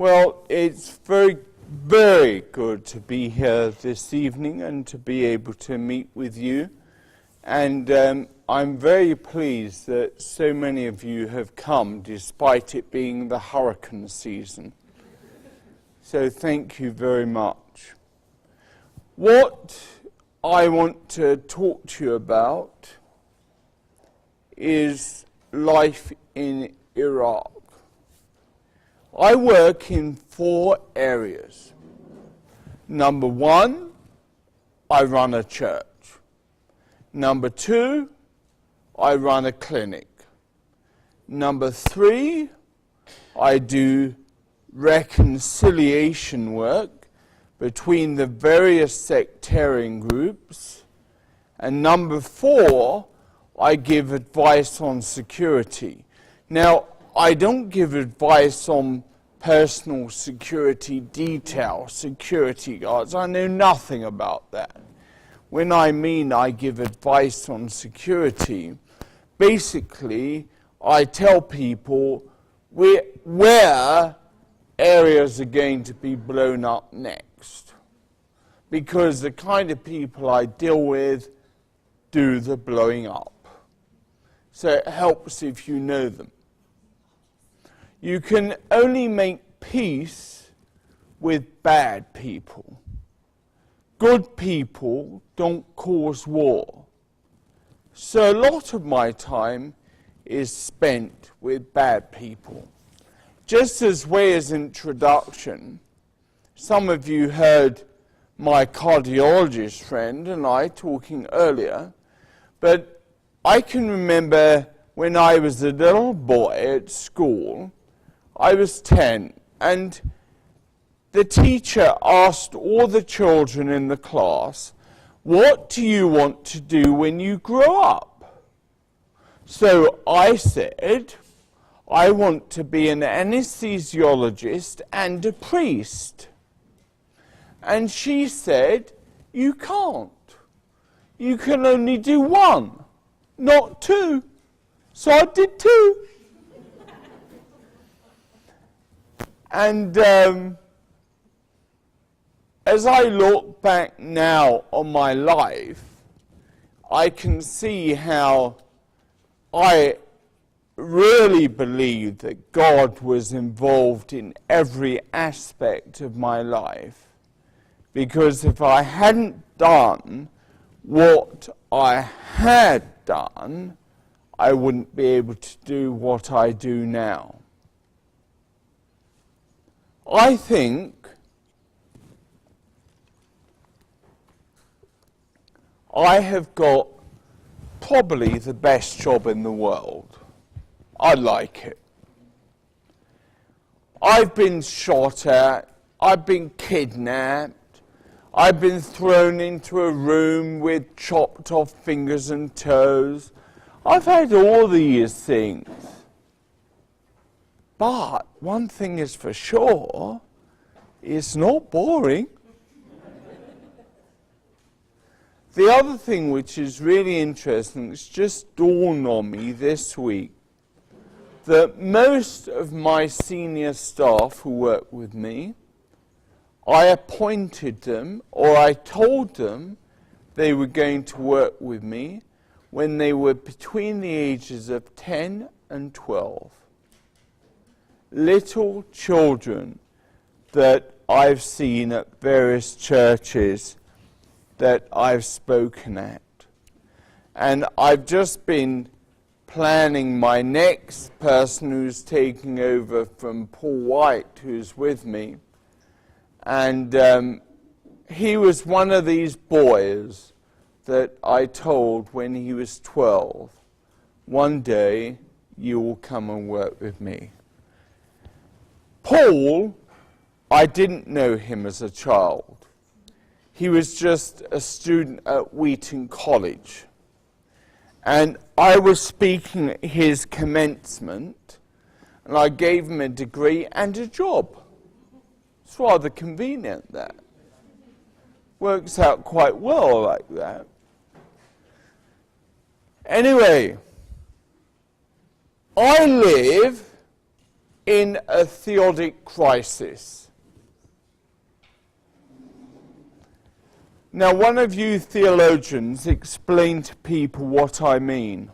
Well, it's very, very good to be here this evening and to be able to meet with you. And I'm very pleased that so many of you have come despite it being the hurricane season. So thank you very much. What I want to talk to you about is life in Iraq. I work in 4 areas. Number 1, I run a church. Number 2, I run a clinic. Number 3, I do reconciliation work between the various sectarian groups. And number 4, I give advice on security. Now, I don't give advice on personal security detail, security guards. I know nothing about that. When I mean I give advice on security, basically I tell people where areas are going to be blown up next. Because the kind of people I deal with do the blowing up. So it helps if you know them. You can only make peace with bad people. Good people don't cause war. So a lot of my time is spent with bad people. Just as way as introduction, some of you heard my cardiologist friend and I talking earlier, but I can remember when I was a little boy at school, I was 10, and the teacher asked all the children in the class, "What do you want to do when you grow up?" So I said, "I want to be an anesthesiologist and a priest." And she said, "You can't. You can only do one, not 2. So I did 2. And as I look back now on my life, I can see how I really believe that God was involved in every aspect of my life. Because if I hadn't done what I had done, I wouldn't be able to do what I do now. I think I have got probably the best job in the world. I like it. I've been shot at, I've been kidnapped, I've been thrown into a room with chopped off fingers and toes. I've had all these things. But one thing is for sure, it's not boring. The other thing which is really interesting, it's just dawned on me this week, that most of my senior staff who work with me, I appointed them, or I told them they were going to work with me when they were between the ages of 10 and 12. Little children that I've seen at various churches that I've spoken at. And I've just been planning my next person who's taking over from Paul White, who's with me. And he was one of these boys that I told when he was 12, "One day you will come and work with me." Paul, I didn't know him as a child. He was just a student at Wheaton College. And I was speaking at his commencement, and I gave him a degree and a job. It's rather convenient, that. Works out quite well like that. Anyway, I live in a theodic crisis. Now, one of you theologians explain to people what I mean.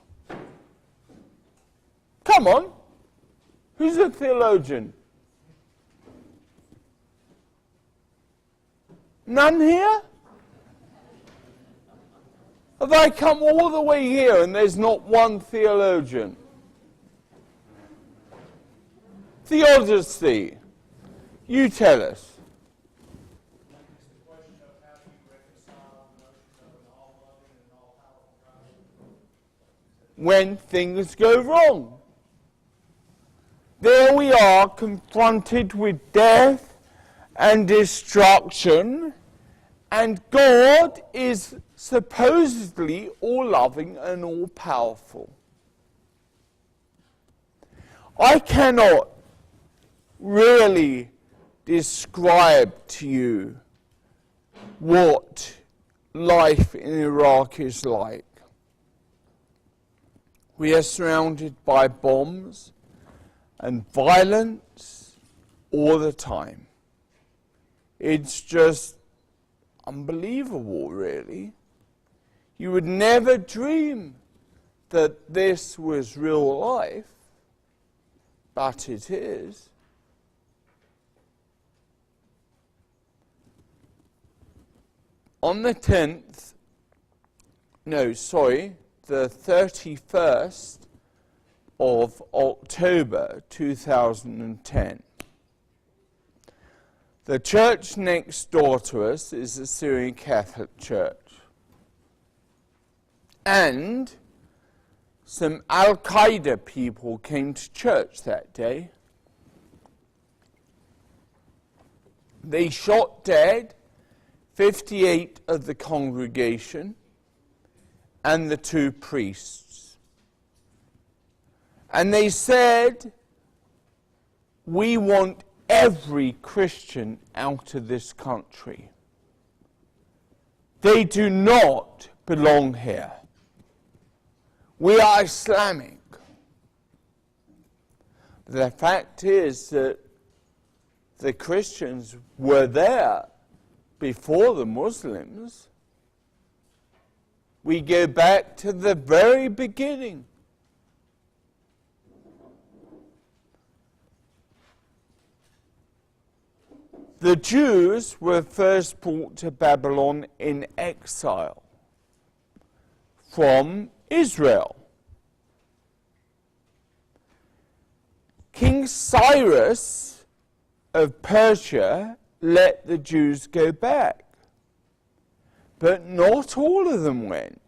Come on. Who's a theologian? None here? Have I come all the way here and there's not one theologian? Theodicy. You tell us. When things go wrong. There we are, confronted with death and destruction, and God is supposedly all-loving and all-powerful. I cannot really describe to you what life in Iraq is like. We are surrounded by bombs and violence all the time. It's just unbelievable, really. You would never dream that this was real life, but it is. On the 31st of October 2010, the church next door to us is the Syrian Catholic Church. And some Al-Qaeda people came to church that day. They shot dead 58 of the congregation and the 2 priests. And they said, we want every Christian out of this country. They do not belong here. We are Islamic. The fact is that the Christians were there before the Muslims. We go back to the very beginning. The Jews were first brought to Babylon in exile from Israel. King Cyrus of Persia let the Jews go back, but not all of them went.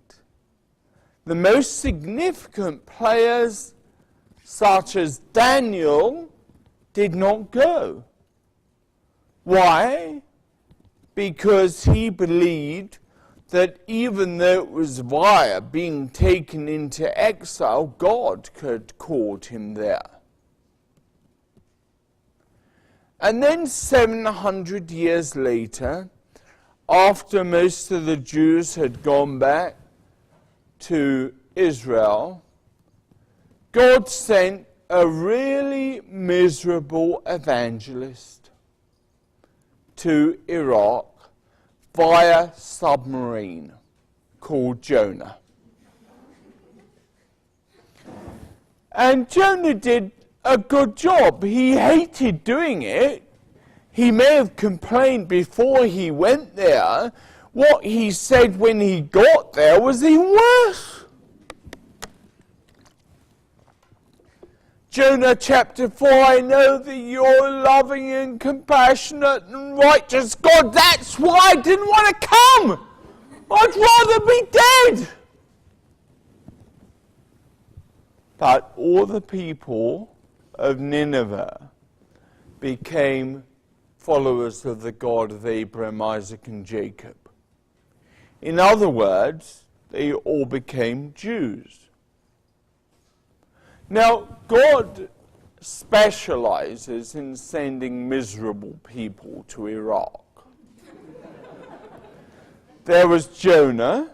The most significant players, such as Daniel, did not go. Why? Because he believed that even though it was via being taken into exile, God had called him there. And then 700 years later, after most of the Jews had gone back to Israel, God sent a really miserable evangelist to Iraq via submarine called Jonah. And Jonah did a good job. He hated doing it. He may have complained before he went there. What he said when he got there was even worse. Jonah chapter 4, I know that you're loving and compassionate and righteous God. That's why I didn't want to come. I'd rather be dead. But all the people of Nineveh became followers of the God of Abraham, Isaac, and Jacob. In other words, they all became Jews. Now, God specializes in sending miserable people to Iraq. There was Jonah,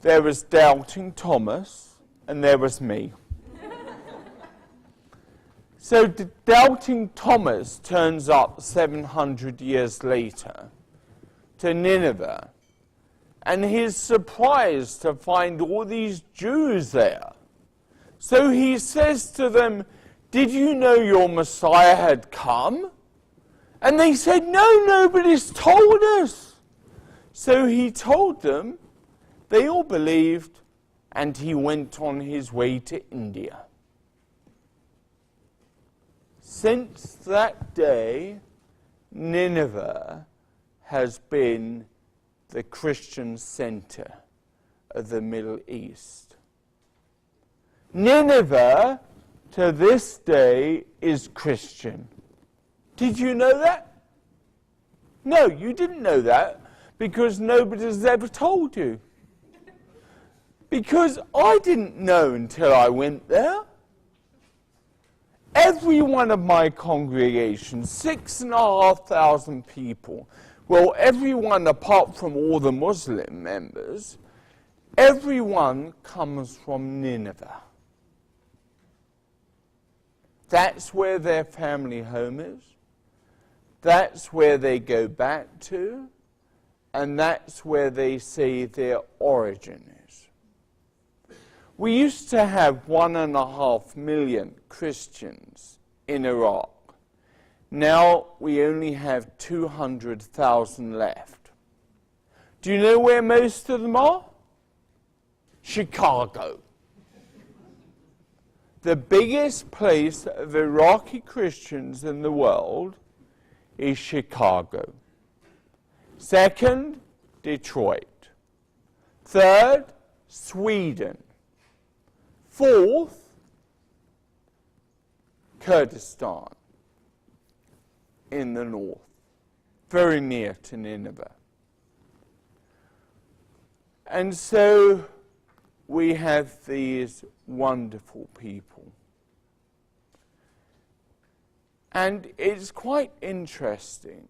there was Doubting Thomas, and there was me. So doubting Thomas turns up 700 years later to Nineveh, and he's surprised to find all these Jews there. So he says to them, "Did you know your Messiah had come?" And they said, "No, nobody's told us." So he told them, they all believed, and he went on his way to India. Since that day, Nineveh has been the Christian center of the Middle East. Nineveh, to this day, is Christian. Did you know that? No, you didn't know that, because nobody's ever told you. Because I didn't know until I went there. Every one of my congregations, 6,500 people, well, everyone apart from all the Muslim members, everyone comes from Nineveh. That's where their family home is. That's where they go back to. And that's where they say their origin is. We used to have 1.5 million Christians in Iraq. Now we only have 200,000 left. Do you know where most of them are? Chicago. The biggest place of Iraqi Christians in the world is Chicago. Second, Detroit. Third, Sweden. Fourth, Kurdistan in the north, very near to Nineveh. And so we have these wonderful people. And it's quite interesting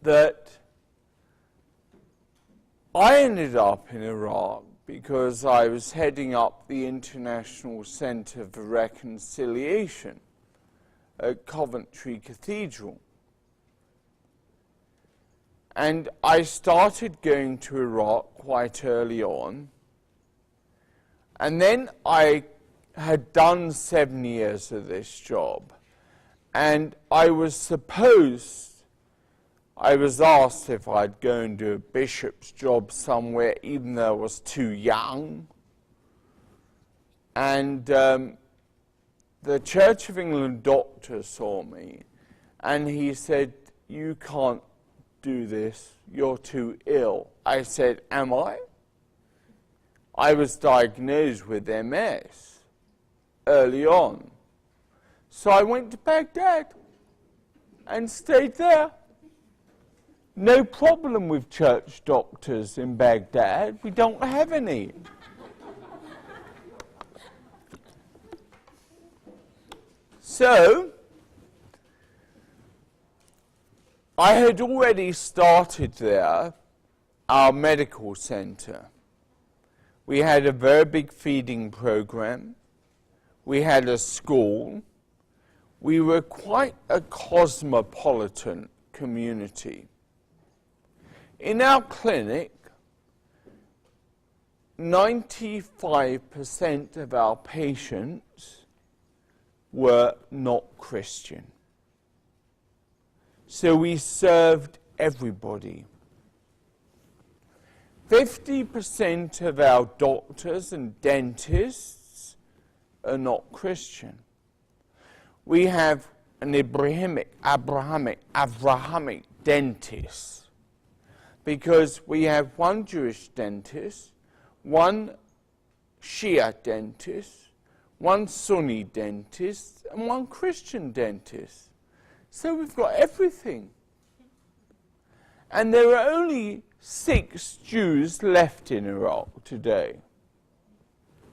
that I ended up in Iraq because I was heading up the International Center for Reconciliation at Coventry Cathedral. And I started going to Iraq quite early on. And then I had done 7 years of this job. And I was asked if I'd go and do a bishop's job somewhere, even though I was too young. And the Church of England doctor saw me, and he said, "You can't do this, you're too ill." I said, "Am I?" I was diagnosed with MS early on. So I went to Baghdad and stayed there. No problem with church doctors in Baghdad. We don't have any. So, I had already started there our medical center. We had a very big feeding program. We had a school. We were quite a cosmopolitan community. In our clinic, 95% of our patients were not Christian. So we served everybody. 50% of our doctors and dentists are not Christian. We have an Abrahamic dentist, because we have one Jewish dentist, one Shia dentist, one Sunni dentist, and one Christian dentist. So we've got everything. And there are only 6 Jews left in Iraq today.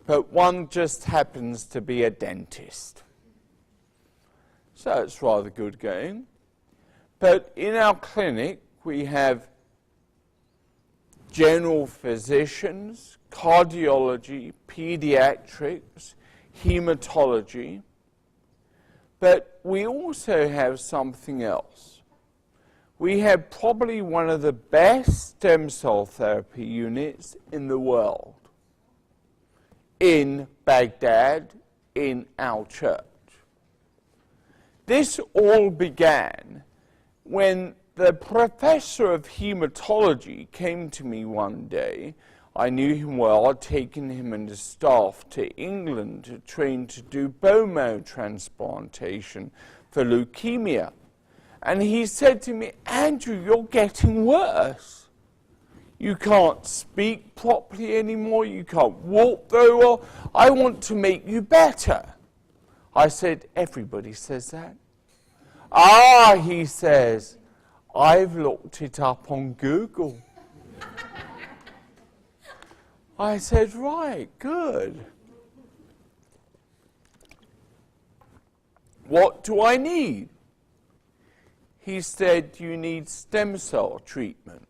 But one just happens to be a dentist. So it's rather good going. But in our clinic, we have general physicians, cardiology, pediatrics, hematology, but we also have something else. We have probably one of the best stem cell therapy units in the world in Baghdad, in our church. This all began when the professor of hematology came to me one day. I knew him well. I'd taken him and his staff to England to train to do bone marrow transplantation for leukemia. And he said to me, Andrew, you're getting worse. You can't speak properly anymore. You can't walk very well. I want to make you better. I said, everybody says that. Ah, he says, I've looked it up on Google. I said, right, good. What do I need? He said, you need stem cell treatment.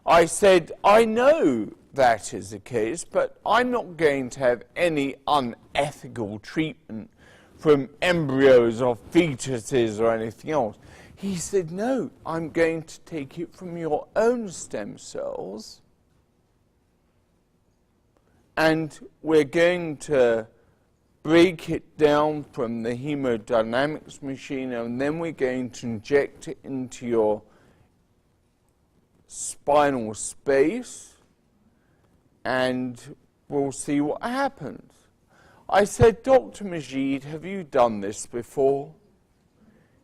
I said, I know that is the case, but I'm not going to have any unethical treatment from embryos or fetuses or anything else. He said, no, I'm going to take it from your own stem cells, and we're going to break it down from the hemodynamics machine, and then we're going to inject it into your spinal space, and we'll see what happens. I said, Dr. Majid, have you done this before?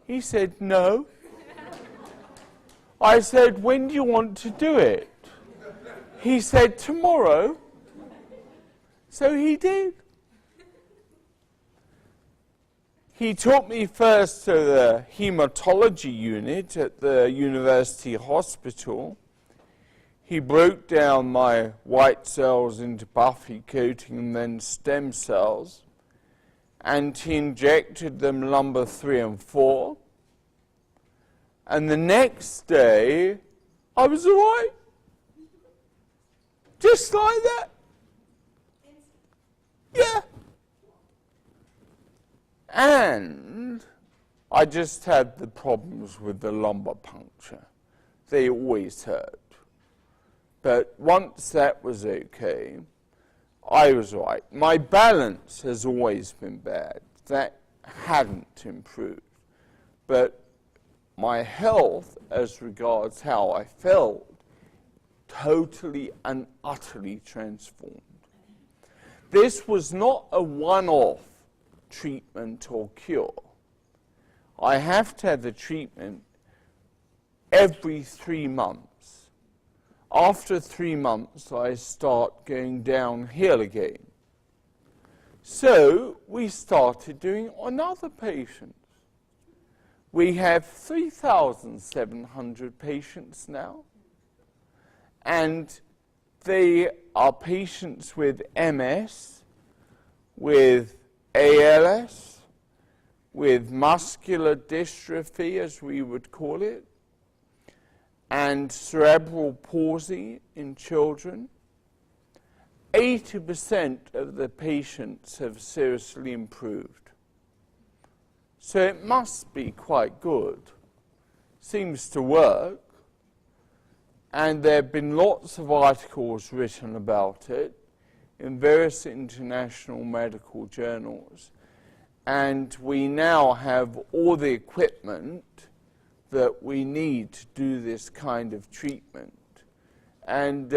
He said, no. I said, when do you want to do it? He said, tomorrow. So he did. He took me first to the hematology unit at the University Hospital. He broke down my white cells into buffy coating and then stem cells, and he injected them number 3 and 4. And the next day, I was all right. Just like that. Yeah. And I just had the problems with the lumbar puncture. They always hurt. But once that was okay, I was right. My balance has always been bad. That hadn't improved. But my health, as regards how I felt, totally and utterly transformed. This was not a one-off treatment or cure. I have to have the treatment every 3 months. After 3 months, I start going downhill again. So we started doing on other patients. We have 3,700 patients now, and they are patients with MS, with ALS, with muscular dystrophy, as we would call it, and cerebral palsy in children. 80% of the patients have seriously improved. So it must be quite good. Seems to work. And there have been lots of articles written about it in various international medical journals. And we now have all the equipment that we need to do this kind of treatment. And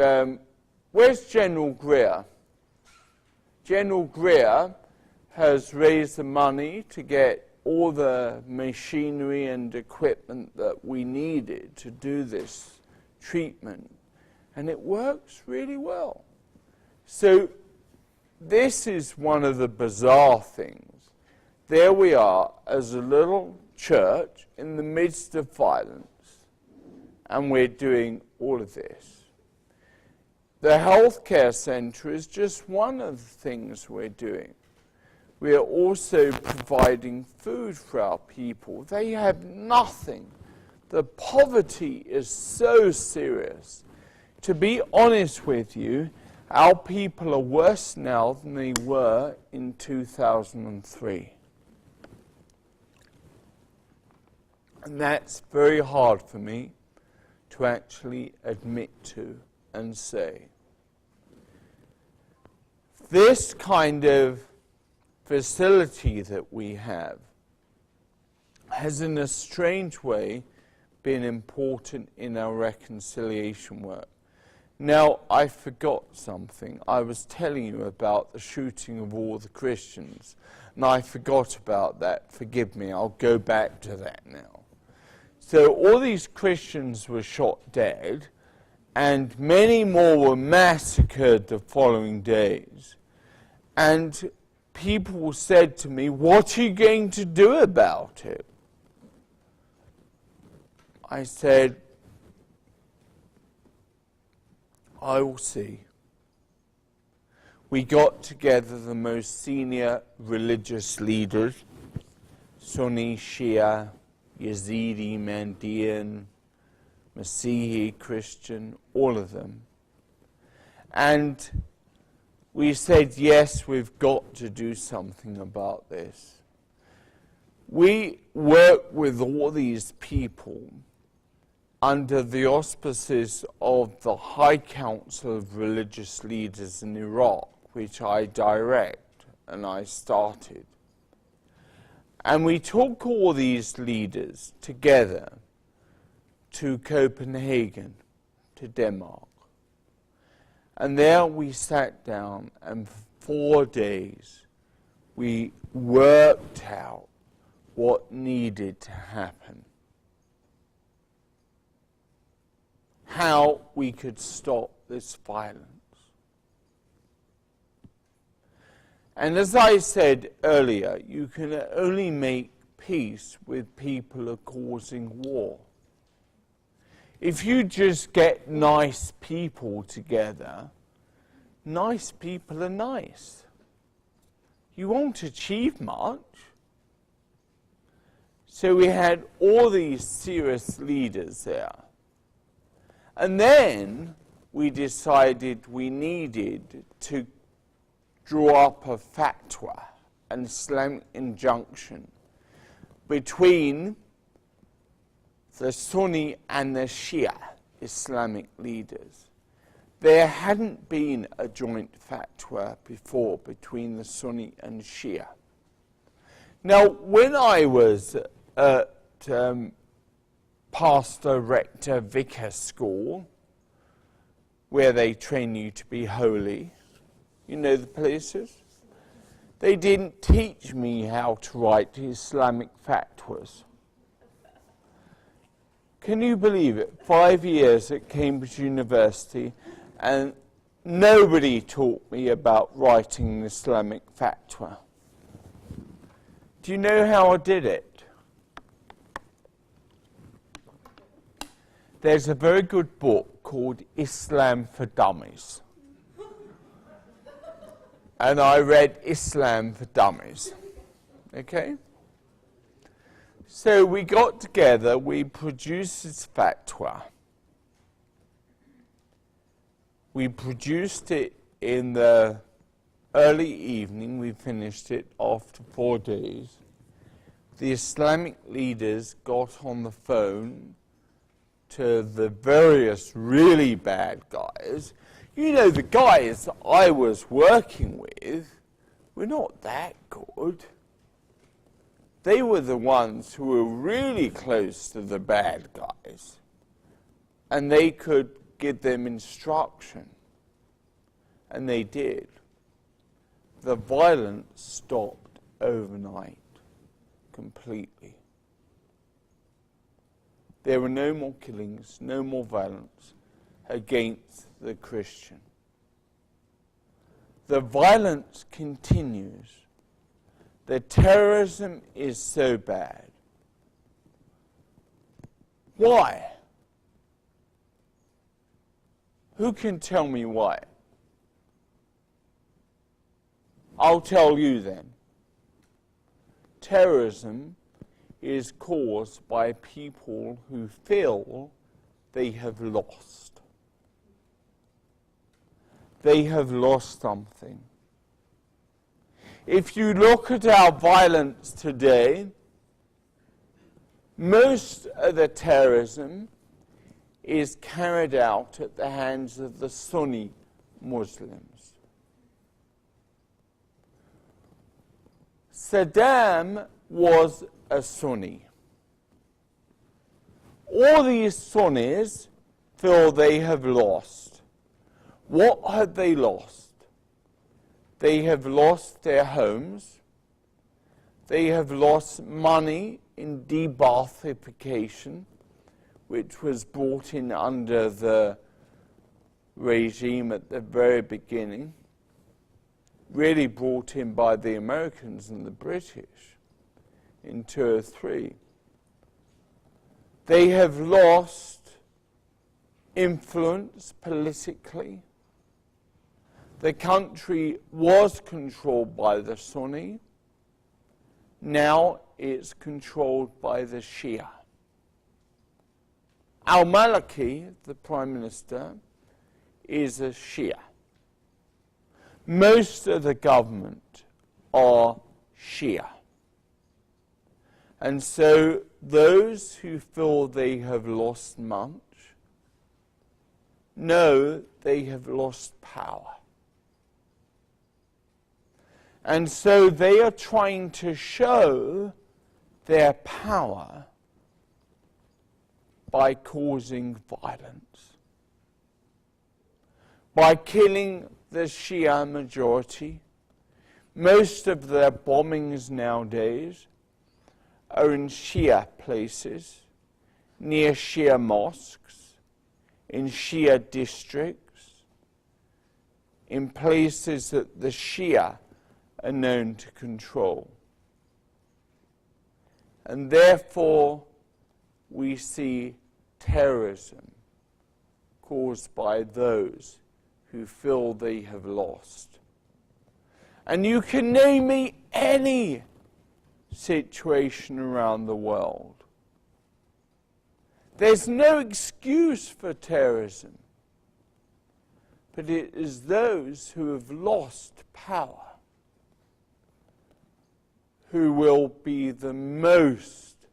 where's General Greer? General Greer has raised the money to get all the machinery and equipment that we needed to do this treatment. And it works really well. So this is one of the bizarre things. There we are as a little church in the midst of violence, and we're doing all of this. The healthcare center is just one of the things we're doing. We are also providing food for our people. They have nothing. The poverty is so serious. To be honest with you, Our people are worse now than they were in 2003. And that's very hard for me to actually admit to and say. This kind of facility that we have has in a strange way been important in our reconciliation work. Now, I forgot something. I was telling you about the shooting of all the Christians, and I forgot about that. Forgive me, I'll go back to that now. So all these Christians were shot dead, and many more were massacred the following days. And people said to me, "What are you going to do about it?" I said, "I will see." We got together the most senior religious leaders, Sunni, Shia, Yazidi, Mandaean, Masihi, Christian, all of them. And we said, yes, we've got to do something about this. We work with all these people under the auspices of the High Council of Religious Leaders in Iraq, which I direct and I started. And we took all these leaders together to Copenhagen, to Denmark. And there we sat down, and for 4 days we worked out what needed to happen. How we could stop this violence. And as I said earlier, you can only make peace with people who are causing war. If you just get nice people together, nice people are nice. You won't achieve much. So we had all these serious leaders there. And then we decided we needed to draw up a fatwa, an Islamic injunction, between the Sunni and the Shia Islamic leaders. There hadn't been a joint fatwa before between the Sunni and Shia. Now, when I was at pastor, rector, vicar school, where they train you to be holy, you know the places? They didn't teach me how to write Islamic fatwas. Can you believe it? 5 years at Cambridge University, and nobody taught me about writing an Islamic fatwa. Do you know how I did it? There's a very good book called Islam for Dummies. And I read Islam for Dummies. Okay? So we got together, we produced this fatwa. We produced it in the early evening, we finished it after 4 days. The Islamic leaders got on the phone to the various really bad guys. You know, the guys I was working with were not that good. They were the ones who were really close to the bad guys. And they could give them instruction. And they did. The violence stopped overnight, completely. There were no more killings, no more violence against the Christian. The violence continues. The terrorism is so bad. Why? Who can tell me why? I'll tell you then. Terrorism is caused by people who feel they have lost. they have lost something. If you look at our violence today, most of the terrorism is carried out at the hands of the Sunni Muslims. Saddam was a Sunni. All these Sunnis feel they have lost. What have they lost? They have lost their homes. They have lost money in de-Baathification, which was brought in under the regime at the very beginning, really brought in by the Americans and the British in 2003. They have lost influence politically. The country was controlled by the Sunni. Now it's controlled by the Shia. Al-Maliki, the Prime Minister, is a Shia. Most of the government are Shia. And so those who feel they have lost much know they have lost power. And so they are trying to show their power by causing violence, by killing the Shia majority. Most of their bombings nowadays are in Shia places, near Shia mosques, in Shia districts, in places that the Shia are known to control. And therefore, we see terrorism caused by those who feel they have lost. And you can name me any situation around the world. There's no excuse for terrorism, but it is those who have lost power who will be the most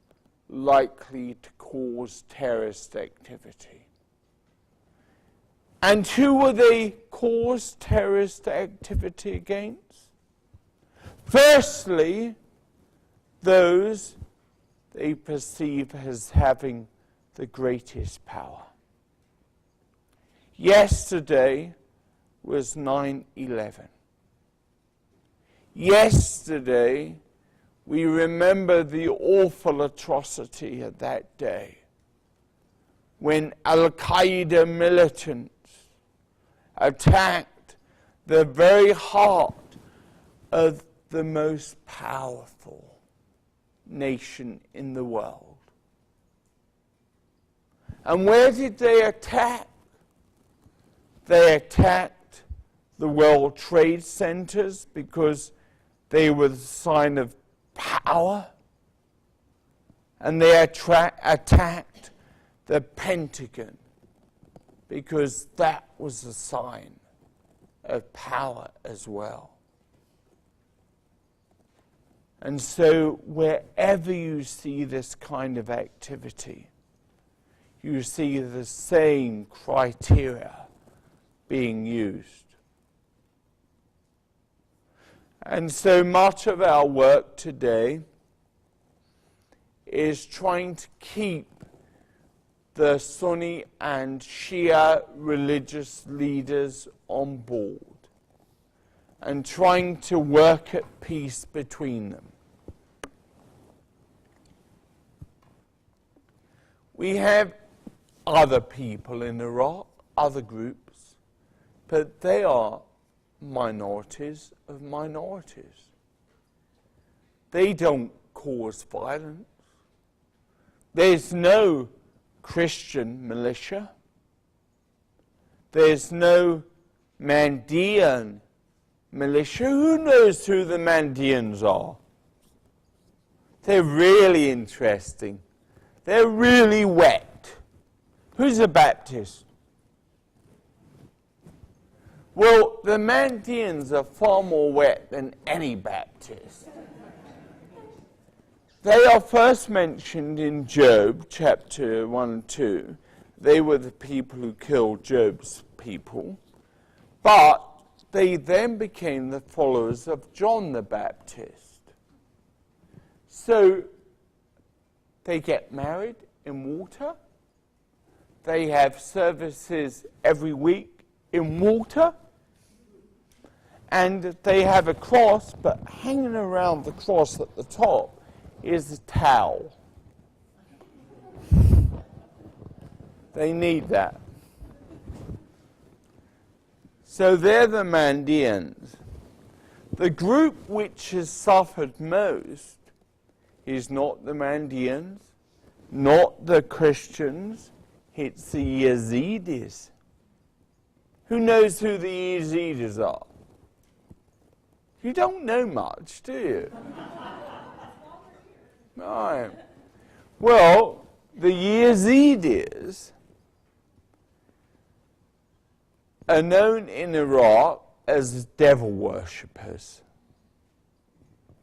likely to cause terrorist activity. And who will they cause terrorist activity against? Firstly, those they perceive as having the greatest power. Yesterday was 9/11. Yesterday, we remember the awful atrocity of that day when Al-Qaeda militants attacked the very heart of the most powerful nation in the world. And where did they attack? They attacked the World Trade Centers because they were the sign of power, and they attacked the Pentagon because that was a sign of power as well. And so wherever you see this kind of activity, you see the same criteria being used. And so much of our work today is trying to keep the Sunni and Shia religious leaders on board and trying to work at peace between them. We have other people in Iraq, other groups, but they are minorities of minorities. They don't cause violence. There's no Christian militia. There's no Mandean militia. Who knows who the Mandeans are? They're really interesting. They're really wet. Who's a Baptist? Well, the Mandeans are far more wet than any Baptist. They are first mentioned in Job, chapter 1 and 2. They were the people who killed Job's people. But they then became the followers of John the Baptist. So they get married in water. They have services every week in water. And they have a cross, but hanging around the cross at the top is a towel. They need that. So they're the Mandeans. The group which has suffered most is not the Mandeans, not the Christians, it's the Yazidis. Who knows who the Yazidis are? You don't know much, do you? Right. Well, the Yazidis are known in Iraq as devil worshippers.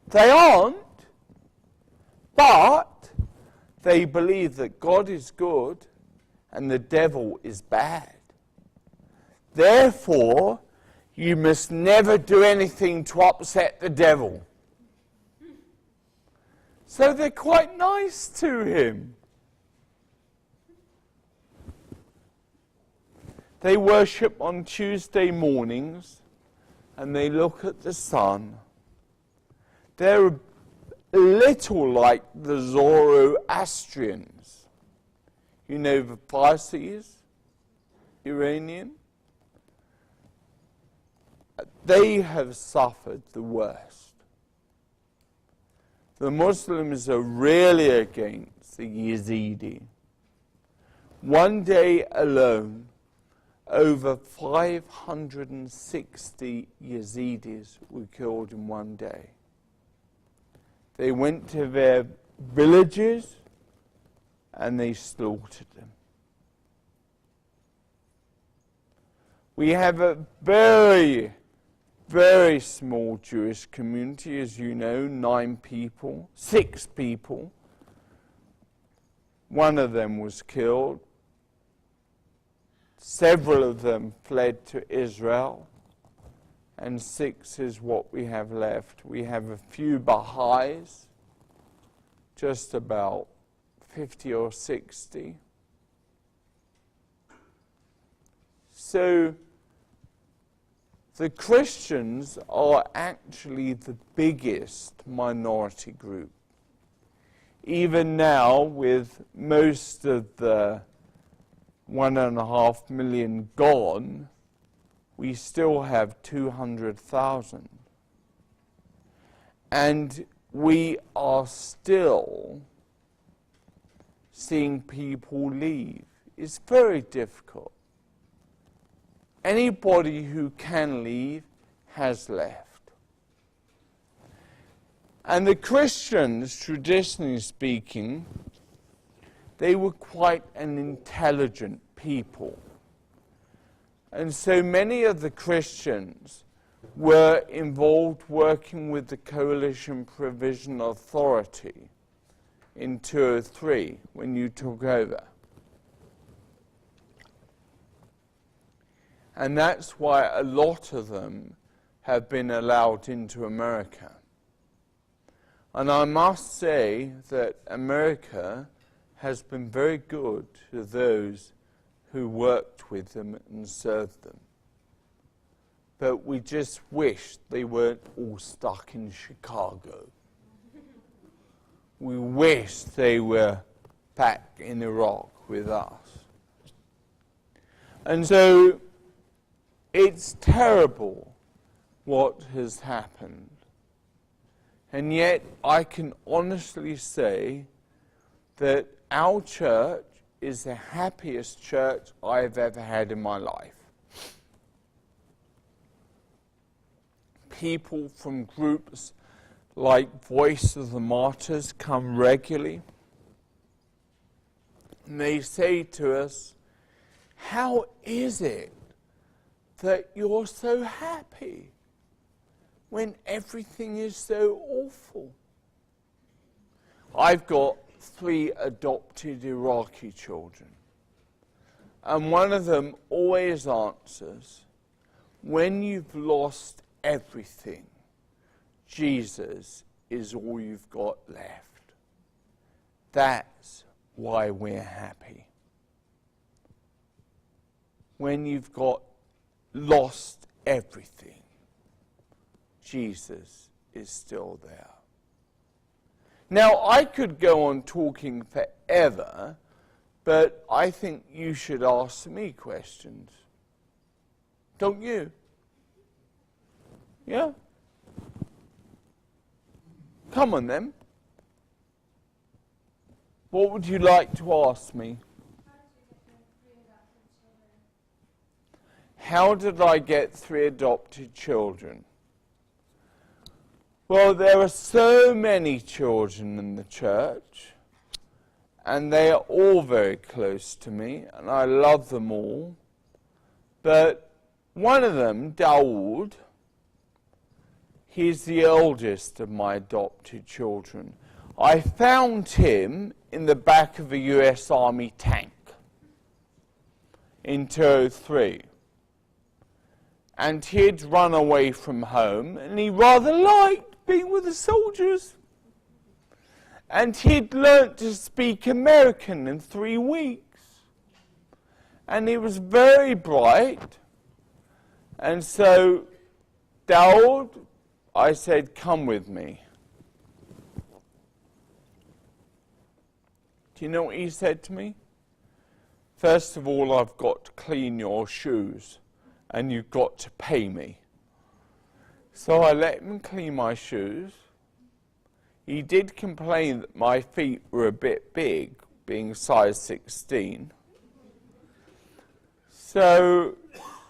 They aren't, but they believe that God is good and the devil is bad. Therefore, you must never do anything to upset the devil. So they're quite nice to him. They worship on Tuesday mornings and they look at the sun. They're a little like the Zoroastrians. You know the Parsis, Iranian? They have suffered the worst. The Muslims are really against the Yazidi. One day alone, over 560 Yazidis were killed in one day. They went to their villages and they slaughtered them. We have a very, very small Jewish community, as you know, 9 people, 6 people. One of them was killed. Several of them fled to Israel, and 6 is what we have left. We have a few Baha'is, just about 50 or 60. So the Christians are actually the biggest minority group. Even now, with most of the 1.5 million gone, we still have 200,000. And we are still seeing people leave. It's very difficult. Anybody who can leave has left. And the Christians, traditionally speaking, they were quite an intelligent people. And so many of the Christians were involved working with the Coalition Provision Authority in 2003 when you took over. And that's why a lot of them have been allowed into America. And I must say that America has been very good to those who worked with them and served them. But we just wish they weren't all stuck in Chicago. We wish they were back in Iraq with us. And so it's terrible what has happened. And yet I can honestly say that our church is the happiest church I've ever had in my life. People from groups like Voice of the Martyrs come regularly. And they say to us, how is it that you're so happy when everything is so awful? I've got 3 adopted Iraqi children, and one of them always answers, when you've lost everything, Jesus is all you've got left. That's why we're happy. When you've lost everything, Jesus is still there. Now, I could go on talking forever, but I think you should ask me questions. Don't you? Yeah? Come on then. What would you like to ask me? How did I get 3 adopted children? Well, there are so many children in the church, and they are all very close to me, and I love them all. But one of them, Dawood, he's the eldest of my adopted children. I found him in the back of a US Army tank in 2003. And he'd run away from home, and he rather liked being with the soldiers. And he'd learnt to speak American in 3 weeks. And he was very bright. And so, Dawood, I said, come with me. Do you know what he said to me? First of all, I've got to clean your shoes, and you've got to pay me. So I let him clean my shoes. He did complain that my feet were a bit big, being size 16. So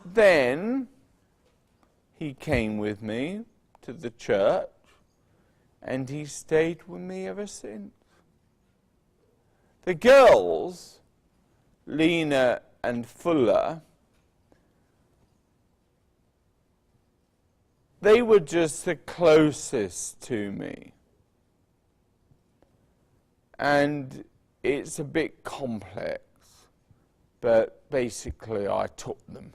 then he came with me to the church, and he stayed with me ever since. The girls, Lena and Fuller, they were just the closest to me. And it's a bit complex, but basically I took them.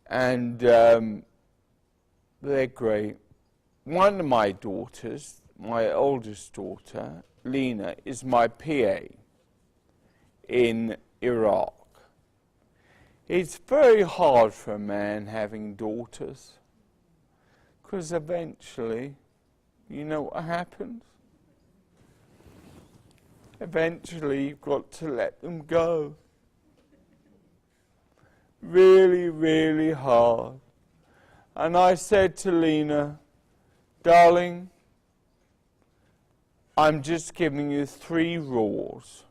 And they're great. One of my daughters, my oldest daughter, Lena, is my PA in Iraq. It's very hard for a man having daughters, because eventually, you know what happens? Eventually, you've got to let them go. Really, really hard. And I said to Lena, darling, I'm just giving you 3 rules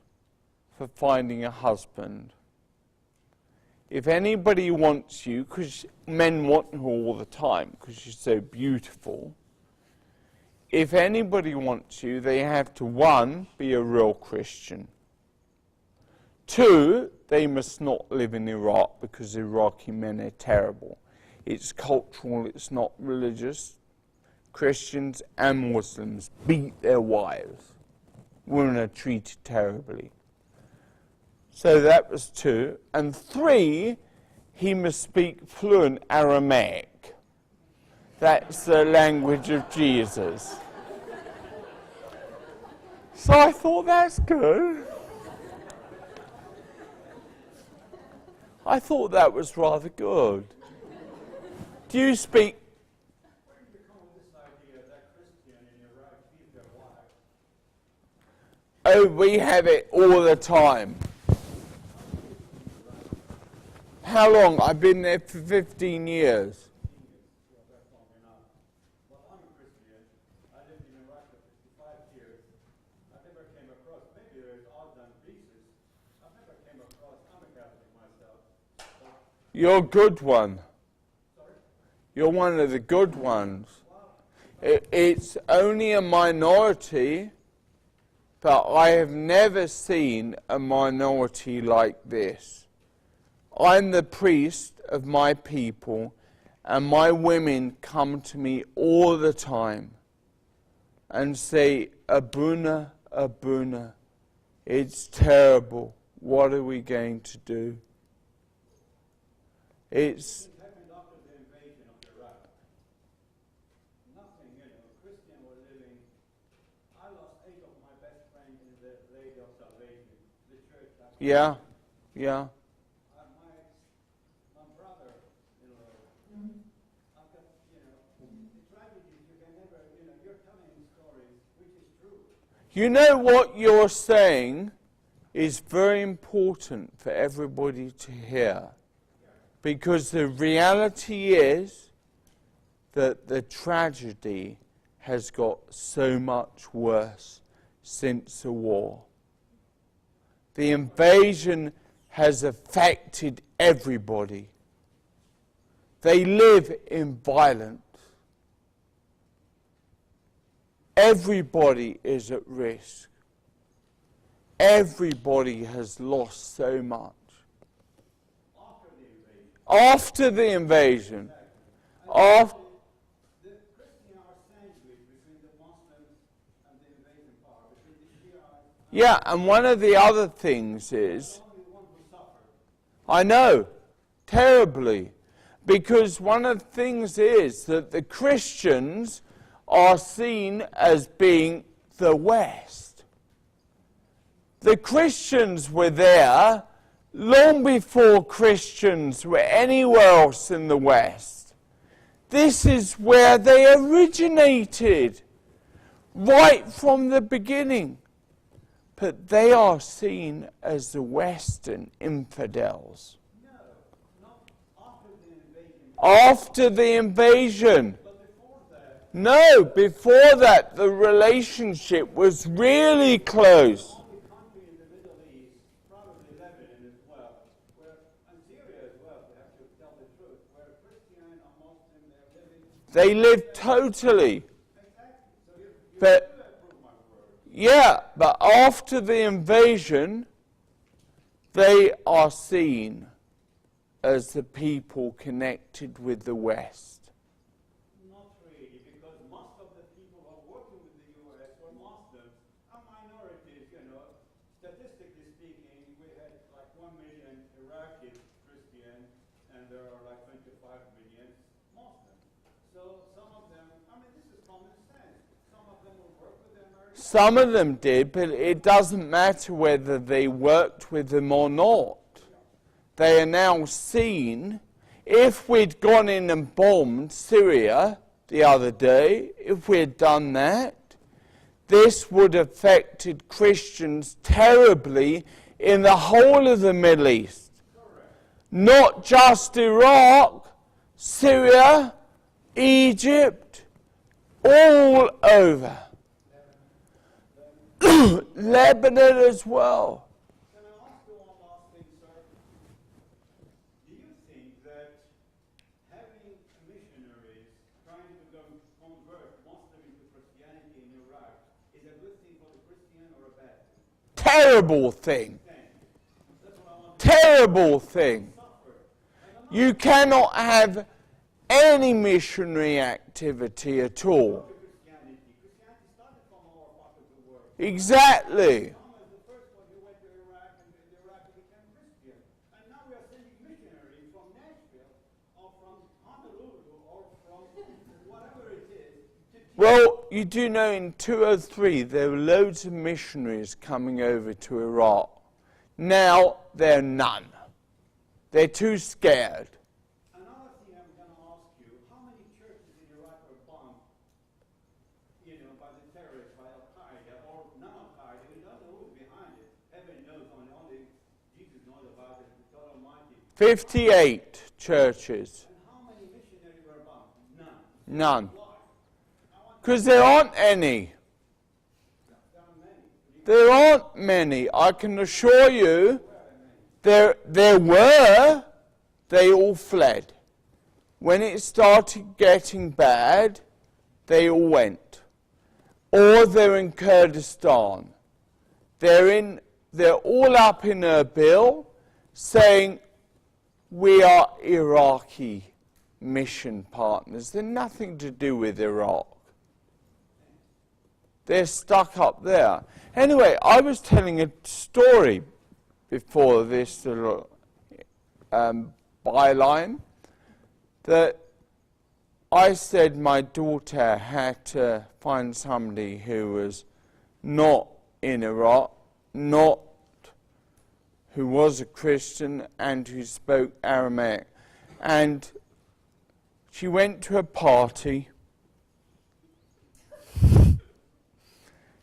for finding a husband. If anybody wants you, because men want her all the time, because she's so beautiful, if anybody wants you, they have to, 1, be a real Christian. 2, they must not live in Iraq, because Iraqi men are terrible. It's cultural, it's not religious. Christians and Muslims beat their wives. Women are treated terribly. So that was 2. And 3, he must speak fluent Aramaic. That's the language of Jesus. So I thought, that's good. I thought that was rather good. Do you speak? Where did you come with this idea that Christian in Iraq beat their wives? Oh, we have it all the time. How long? I've been there for 15 years. Well, that's long enough. Well, I'm a Christian. I lived in Iraq for 55 years. I never came across, maybe there's odds and pieces. I never came across, I'm a Catholic myself. You're a good one. Sorry? You're one of the good ones. It's only a minority, but I have never seen a minority like this. I'm the priest of my people, and my women come to me all the time and say, Abuna, Abuna, it's terrible. What are we going to do? It's... It happened after the invasion of Iraq. Nothing, Christians were living. I lost 8 of my best friends in the Lady of Salvation, the church. Yeah, yeah. My brother, I've got, the tragedies you can never, you're telling stories, which is true. You know what you're saying is very important for everybody to hear. Because the reality is that the tragedy has got so much worse since the war. The invasion has affected everybody. They live in violence. Everybody is at risk. Everybody has lost so much. After the invasion. After the Christians are sandwiched between the Muslims and the invading power, between the Shiites. Yeah, and one of the other things is, Only one who suffered. I know, terribly, because one of the things is that the Christians are seen as being the West. The Christians were there long before Christians were anywhere else in the West. This is where they originated, right from the beginning. But they are seen as the Western infidels. No, not after the invasion. After the invasion. But before that, No, before that the relationship was really close. the country in the Middle East, probably Lebanon as well, and Syria as well, to have to tell the truth, where Christian and Muslim, they're living. They live totally. Exactly. So you But do approve my word. yeah, but after the invasion, they are seen as the people connected with the West. Not really, because most of the people who are working with the U.S. were Muslims and minorities, Statistically speaking, we had like 1 million Iraqi Christians, and there are like 25 million Muslims. So some of them, this is common sense. Some of them will work with the Americans. Some of them did, but it doesn't matter whether they worked with them or not. They are now seen. If we'd gone in and bombed Syria the other day, if we had done that, this would have affected Christians terribly in the whole of the Middle East. Not just Iraq, Syria, Egypt, all over. Lebanon as well. Can I ask you one last thing, sir? Do you think that having missionaries trying to convert Muslims into Christianity in Iraq is a good thing for the Christian or a bad thing? Terrible thing. That's what I want Terrible thing. to suffer. You cannot have any missionary activity at all. Christianity started from our part of the world. Exactly. Muhammad, the first one who went to Iraq, and the Iraqi became Christian. And now we are sending missionaries from Nashville, or from Honolulu, or from whatever it is, to teach. Well, you do know in 2003 there were loads of missionaries coming over to Iraq. Now there are none. They're too scared. Another thing I'm going to ask you, how many churches in Iraq were bombed, by the terrorists, by Al-Qaeda, or non-Al-Qaeda? We don't know who's behind it. Heaven knows, only Jesus knows about it, God Almighty. 58 churches. And how many missionaries were bombed? None. None. Why? Because there aren't any. There are many. There aren't many. I can assure you, there were, they all fled. When it started getting bad, they all went. Or they're in Kurdistan. They're all up in Erbil saying, we are Iraqi mission partners. They're nothing to do with Iraq. They're stuck up there. Anyway, I was telling a story before this little byline that I said my daughter had to find somebody who was not in Iraq, who was a Christian and who spoke Aramaic. And she went to a party.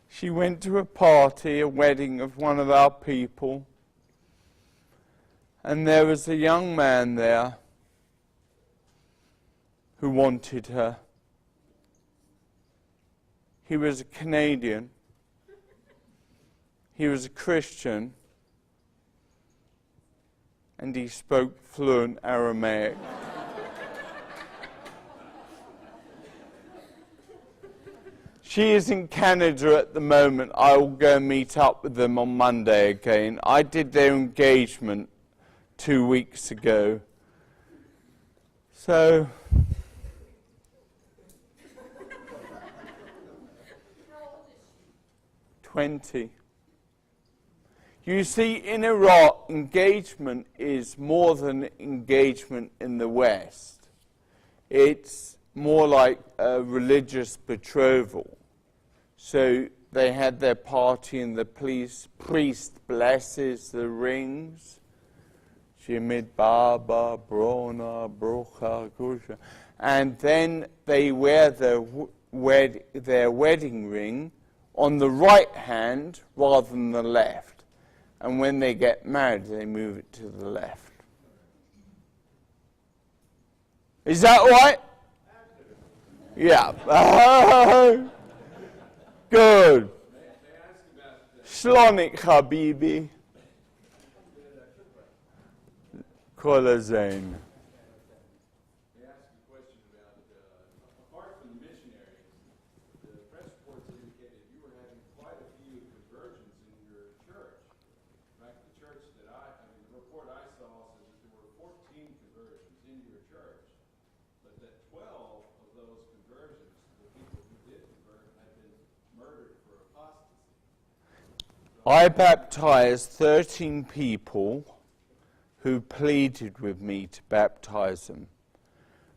She went to a party, a wedding of one of our people. And there was a young man there who wanted her. He was a Canadian. He was a Christian. And he spoke fluent Aramaic. She is in Canada at the moment. I will go meet up with them on Monday again. I did their engagement 2 weeks ago. So, How old is she? 20. You see, in Iraq, engagement is more than engagement in the West. It's more like a religious betrothal. So they had their party and the priest blesses the rings. Shemid Baba, Brona, Brocha, Gusha. And then they wear their wedding ring on the right hand rather than the left. And when they get married, they move it to the left. Is that right? Yeah. Good. Shlonik Habibi. Kola Zain. They asked a question about, apart from the missionaries, the press reports indicated you were having quite a few conversions in your church. In fact, the church that the report I saw says that there were 14 conversions in your church, but that 12 of those conversions, the people who did convert, had been murdered for apostasy. I baptized 13 people who pleaded with me to baptize them.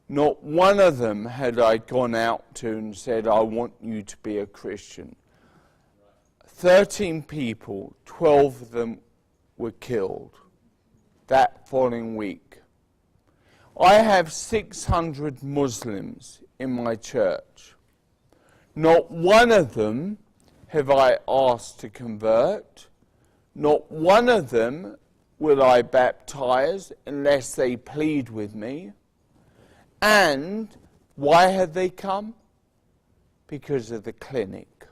Not one of them had I gone out to and said, I want you to be a Christian. 13 people, 12 of them were killed that following week. I have 600 Muslims in my church. Not one of them have I asked to convert. Not one of them will I baptize unless they plead with me. And why have they come? Because of the clinic.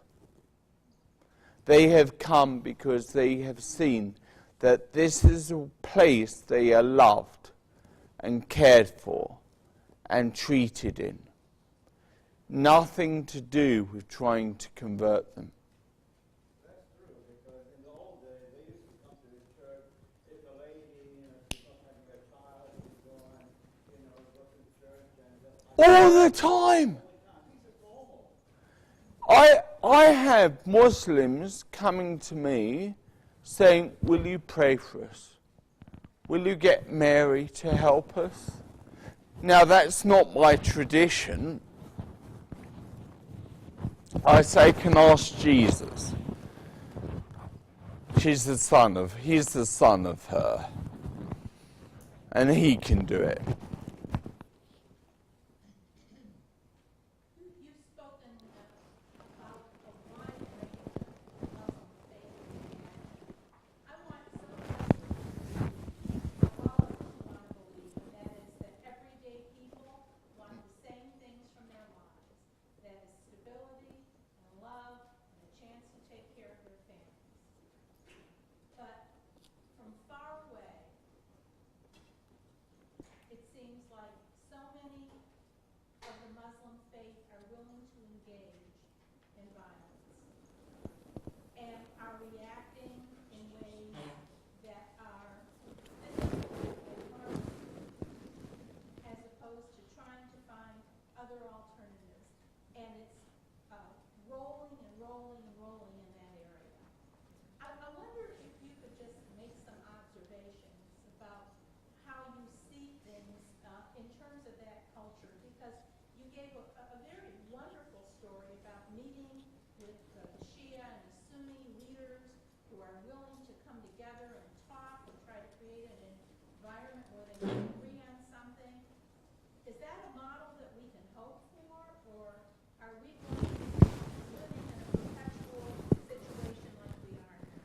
They have come because they have seen that this is a place they are loved and cared for and treated in. Nothing to do with trying to convert them. That's true, because in the old days, they used to come to this church. If a lady, she's not having a child, she's going, go to the church and just... All the time. I have Muslims coming to me saying, will you pray for us? Will you get Mary to help us? Now that's not my tradition. I say, can ask Jesus. He's the son of her. And he can do it. You've spoken about a wide range of Muslim faiths. I want some of us to follow what you want to believe, and that is that everyday people want the same things from their lives. That is stability and love and a chance to take care of their families. But from far away, it seems like so many of the Muslim faith are willing to engage in violence and are reacting in ways that are physical and harmful. and it's rolling and rolling and rolling in that area. I wonder if you could just make some observations about how you see things in terms of that culture, because you gave a very wonderful story about meeting with the Shia and the Sunni leaders who are willing to come together and talk and try to create an environment where they can agree on something. Is that a model that we can hope for, or are we going to be living in a perpetual situation like we are now?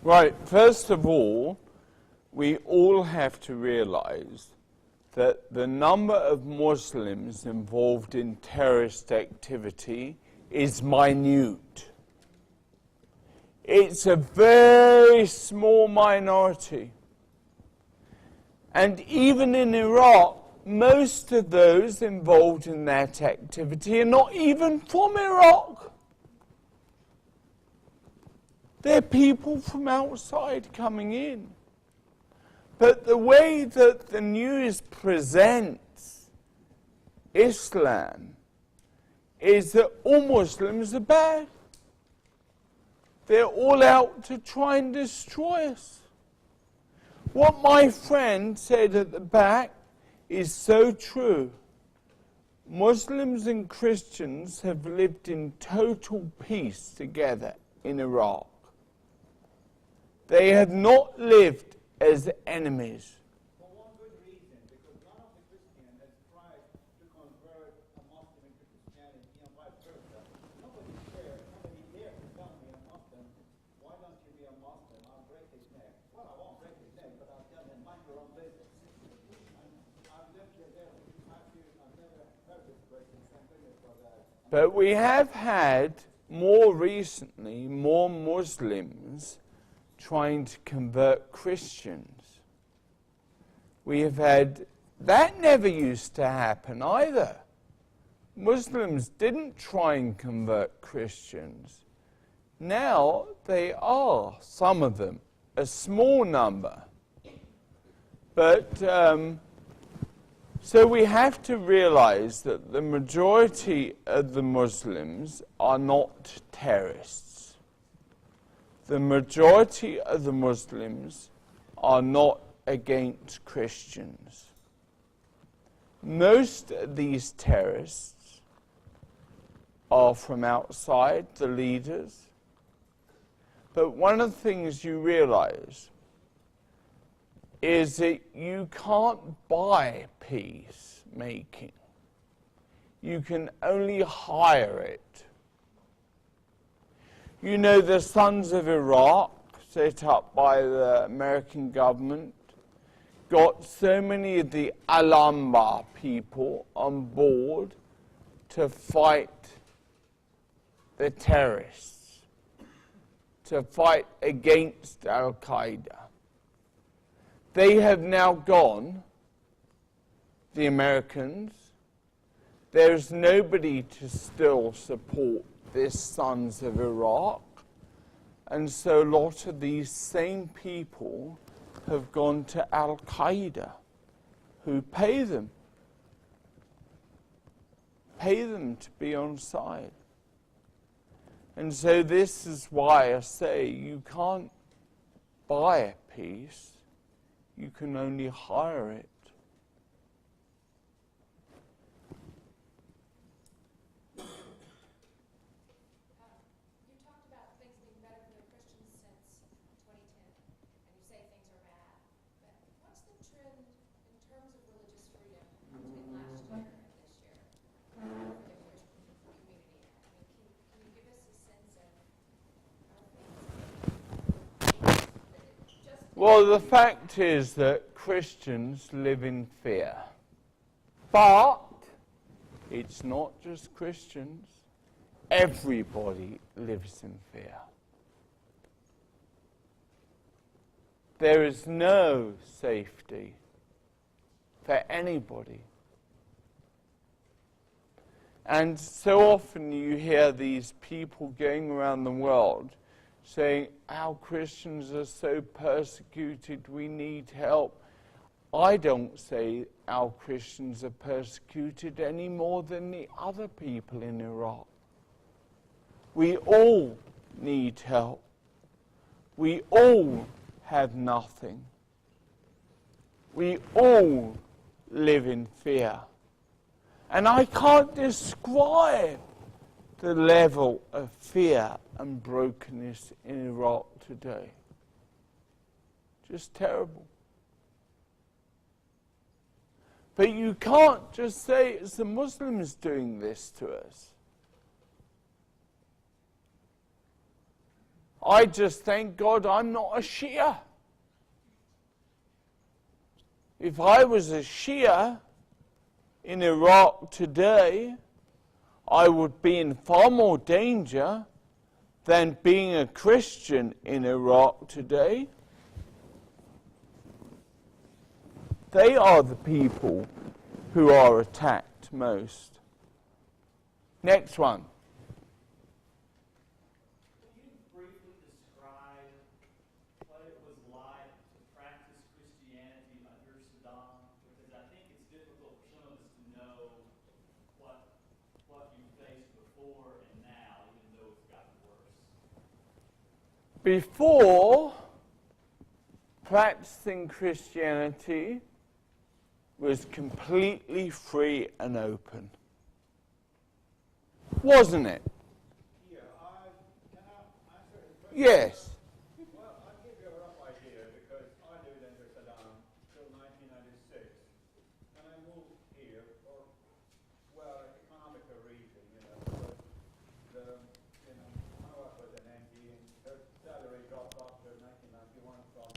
Right, first of all, we all have to realize that the number of Muslims involved in terrorist activity is minute. It's a very small minority. And even in Iraq, most of those involved in that activity are not even from Iraq. They're people from outside coming in. But the way that the news presents Islam is that all Muslims are bad. They're all out to try and destroy us. What my friend said at the back is so true. Muslims and Christians have lived in total peace together in Iraq. They have not lived as enemies. For one good reason, because none of the Christians has tried to convert a Muslim into Christianity and vice versa. Nobody there to tell me a Muslim, why don't you be a Muslim? I'll break his neck. Well, I won't break his neck, but I'll tell him, mind your own business. I've lived here there for 5 years, I've never heard this question, thank goodness for that. But we have had, more recently, more Muslims trying to convert Christians. We have had, that never used to happen either. Muslims didn't try and convert Christians. Now they are, some of them, a small number. But, so we have to realize that the majority of the Muslims are not terrorists. The majority of the Muslims are not against Christians. Most of these terrorists are from outside, the leaders. But one of the things you realize is that you can't buy peacemaking. You can only hire it. You know, the Sons of Iraq, set up by the American government, got so many of the Al-Anbar people on board to fight the terrorists, to fight against Al-Qaeda. They have now gone, the Americans. There's nobody to still support this Sons of Iraq, and so a lot of these same people have gone to Al-Qaeda, who pay them to be on side. And so this is why I say you can't buy peace, you can only hire it. Well, the fact is that Christians live in fear. But it's not just Christians. Everybody lives in fear. There is no safety for anybody. And so often you hear these people going around the world saying, our Christians are so persecuted, we need help. I don't say our Christians are persecuted any more than the other people in Iraq. We all need help. We all have nothing. We all live in fear. And I can't describe the level of fear and brokenness in Iraq today. Just terrible. But you can't just say it's the Muslims doing this to us. I just thank God I'm not a Shia. If I was a Shia in Iraq today, I would be in far more danger than being a Christian in Iraq today. They are the people who are attacked most. Next one. Can you briefly describe what it was like to practice Christianity under Saddam? Because I think it's difficult for some of us to know what you faced before and now, even though it's gotten worse. Before, practicing Christianity was completely free and open. Wasn't it? Yeah, can I answer the question? Yes. Well, I'll give you a rough idea because I lived under Saddam till 1996, and I moved here for, well, economical reason, because my wife was an MD and her salary dropped off to 1991 from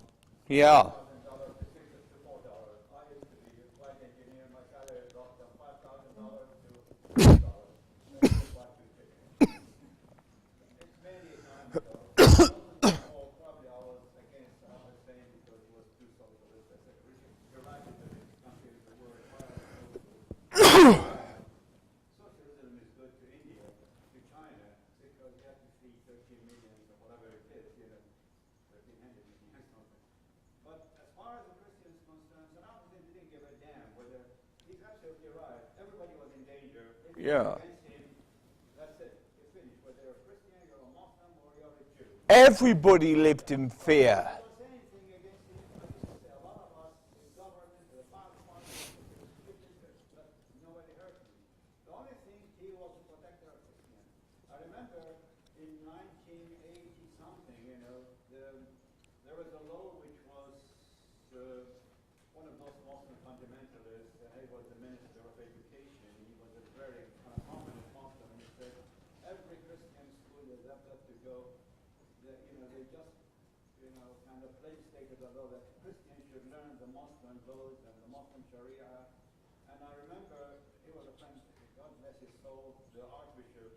Yeah. $1,000 to $4. I used to be a flight engineer. My salary dropped from $5,000 to $4. It's many times ago. Probably I was against Saddam Hussein because he was too socialist. I said, you're right, because this country is the world. Socialism is good to India, to China, because you have to feed 13 million or whatever it is, 1300 million or something. But as far as the Christians are concerned, Saddam Hussein didn't give a damn whether, he's absolutely right, everybody was in danger. If you Yeah. were against him, that's it, it's finished. Whether you're a Christian, you're a Muslim, or you're a Jew. Everybody lived in fear. I don't say anything against him. I used to say a lot of us, the government, the but nobody heard me. The only thing, he was a protector of Christians. I remember in 1980 something, there was a law which was one of those Muslim fundamentalists, and he was the Minister of Education. He was a very prominent Muslim, and he said every Christian school is up to go. They just, kind of legislated a law that Christians should learn the Muslim laws and the Muslim Sharia. And I remember he was a friend, God bless his soul, the Archbishop.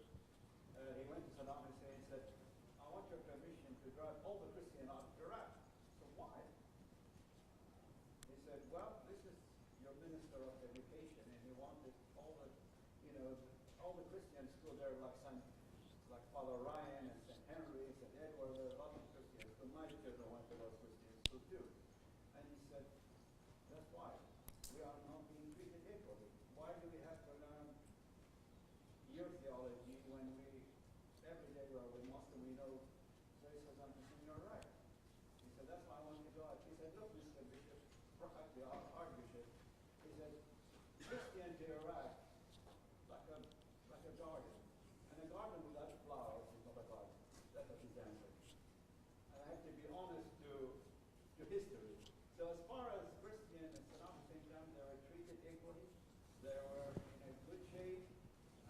He went to Saddam Hussein and said, I want your permission to drive all the Christians out of Iraq. So why? He said, well, this is your Minister of Education, and he wanted all the, all the Christian schools there, like Father Ryan and St. Henry, St. Edward, there were a lot of Christian schools. My children went to those Christian schools too. And he said, that's why. We are not being treated equally. Why do we have to learn your theology when every day we are with Muslim, we know racism is in your right? He said, that's why I want to go out. He said, look, Mr. Bishop, the Archbishop, he said, Christian to Iraq, like a garden. And a garden without flowers is not a garden. That's what he's answered. And I have to be honest to history. So as far as Christian and Saddam Hussein time, they were treated equally. They were in a good shape,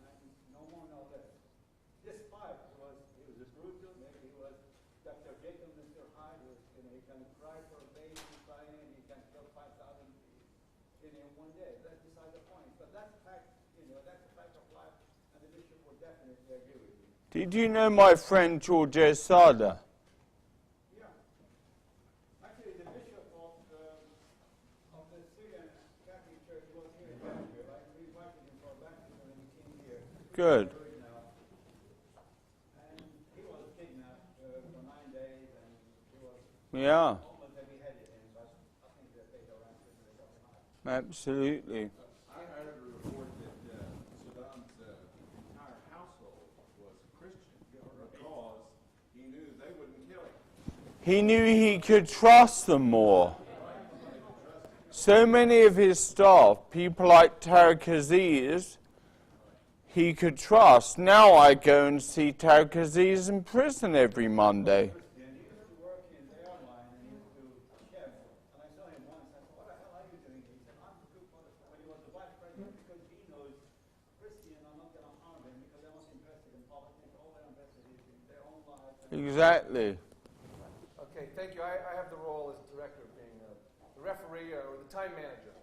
and no more, no less. Despite he was a brutal, maybe he was Dr. Jekyll, Mr. Hyde, he can cry for a baby crying, and he can kill 5,000 in one day. That's beside the point. But that's a fact, that's a fact of life, and the bishop would definitely agree with you. Did you know my friend George Sada? Yeah. Actually, the bishop of the Syrian Catholic Church was here in Vanderbilt. I invited him for a baptism when he came here. Good. And he was kidnapped for 9 days, and he was Yeah. almost they beheaded him, but I think they paid the ransom and they got him out. Absolutely. I heard a report that Saddam's entire household was Christian because he knew they wouldn't kill him. He knew he could trust them more. So many of his staff, people like Tariq Aziz, he could trust. Now I go and see Tariq Aziz in prison every Monday. He used to work in the airline and he used to chef. And I saw him once. I said, "What the hell are you doing?" He said, "I'm the cook for when he was the vice president because he knows Christian are not going to harm him because they're not interested in politics. All they're interested is in their own lives." Exactly. Okay, thank you. I have the role as director of being the referee or the time manager.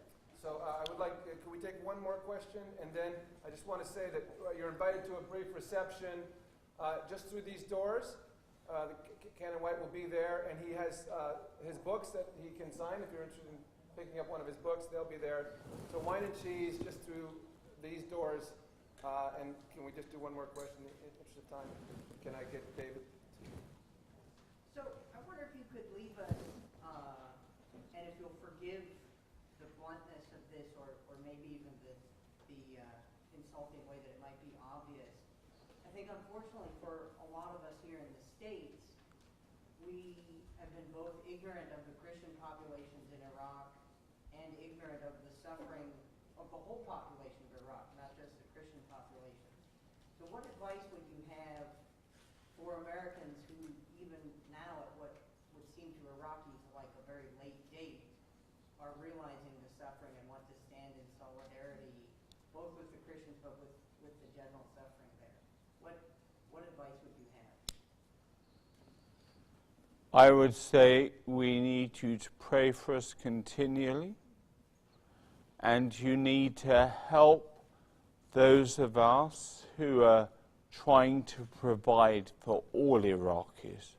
So I would like, can we take one more question? And then I just want to say that you're invited to a brief reception just through these doors. Canon White will be there, and he has his books that he can sign. If you're interested in picking up one of his books, they'll be there. So wine and cheese just through these doors. And can we just do one more question in the interest of time? Can I get David? So I wonder if you could leave us, and if you'll forgive the bluntness of this, or maybe even the insulting way that it might be obvious. I think unfortunately for a lot of us here in the States, we have been both ignorant of the Christian populations in Iraq and ignorant of the suffering of the whole population of Iraq, not just the Christian population. So what advice would you have for Americans who, even now at what would seem to Iraqis like a very late date, are realizing the suffering and want to stand in solidarity, both with the Christians but with the general suffering there? What advice would you have? I would say we need you to pray for us continually, and you need to help those of us who are trying to provide for all Iraqis.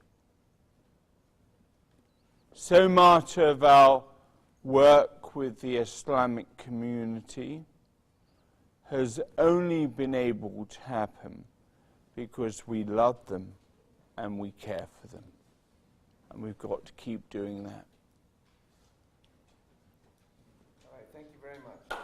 So much of our work with the Islamic community has only been able to happen because we love them and we care for them. And we've got to keep doing that. All right, thank you very much.